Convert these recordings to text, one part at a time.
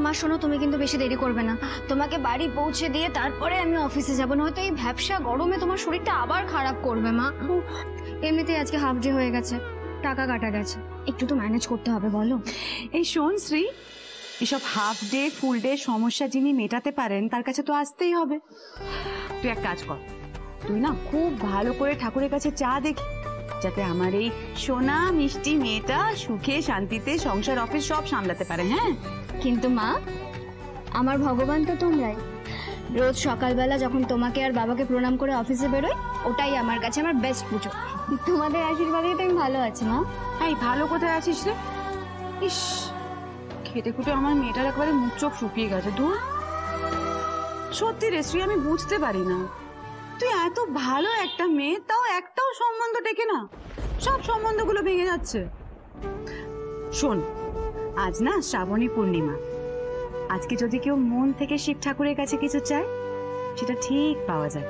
মা শোনো, তুমি কিন্তু বেশি দেরি করবে না। তোমাকে বাড়ি পৌঁছে দিয়ে তারপরে আমি অফিসে যাবো, নয়তো এই ভ্যাপসা গরমে তোমার শরীরটা আবার খারাপ করবে মা। এমনিতেই আজকে হাফ ডে হয়ে গেছে, টাকা কাটা গেছে, একটু তো ম্যানেজ করতে হবে বলো। এই শোন শ্রী, এসব হাফ ডে ফুল ডে সমস্যা যিনি মেটাতে পারেন তার কাছে তো আসতেই হবে। তুই এক কাজ কর, তুই না খুব ভালো করে ঠাকুরের কাছে চা দেখি, যাতে আমার এই সোনা মিষ্টি মেয়েটা সুখে শান্তিতে সংসার অফিস সব সামলাতে পারে। হ্যাঁ, কিন্তু মা, আমার ভগবান তো তোমরাই। রোজ সকালবেলা যখন তোমাকে আর বাবাকে প্রণাম করে অফিসে বেরোই, ওটাই আমার কাছে আমার বেস্ট পুজো। তোমাদের আশীর্বাদেই তো আমি ভালো আছি মা। এই ভালো কোথায় আছিস রে? ইস, খেটে খুটে আমার মেয়েটার একবারে মুখ চোখ শুকিয়ে গেছে। দূর, সত্যি রে শ্রী, আমি বুঝতে পারি না, তুই এত ভালো একটা মেয়ে, তাও একটাও সম্বন্ধ টেকে না, সব সম্বন্ধগুলো ভেঙে যাচ্ছে। শোন, আজ না শ্রাবণী পূর্ণিমা, আজকে যদি কেউ মন থেকে শিব ঠাকুরের কাছে কিছু চায়, সেটা ঠিক পাওয়া যায়।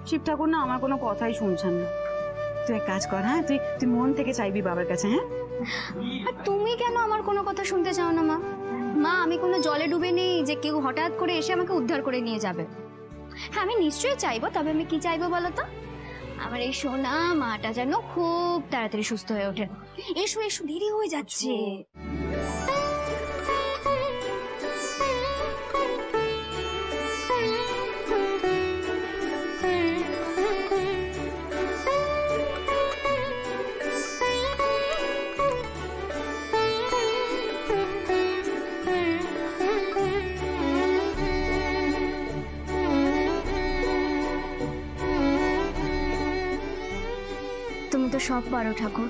শিব ঠাকুর না আমার কোনো কথাই শুনছেন না। তুই এক কাজ কর, হ্যাঁ, তুই মন থেকে চাইবি বাবার কাছে। হ্যাঁ, আর তুমি কেন আমার কোনো কথা শুনতে চাও না মা? মা, আমি কোনো জলে ডুবে নেই যে কেউ হঠাৎ করে এসে আমাকে উদ্ধার করে নিয়ে যাবে। হ্যাঁ, আমি নিশ্চয়ই চাইবো, তবে আমি কি চাইবো বলো তো? আমার এই সোনা মাটা যেন খুব তাড়াতাড়ি সুস্থ হয়ে ওঠে। এসো এসো, দেরি হয়ে যাচ্ছে। তুমি তো সব পারো ঠাকুর,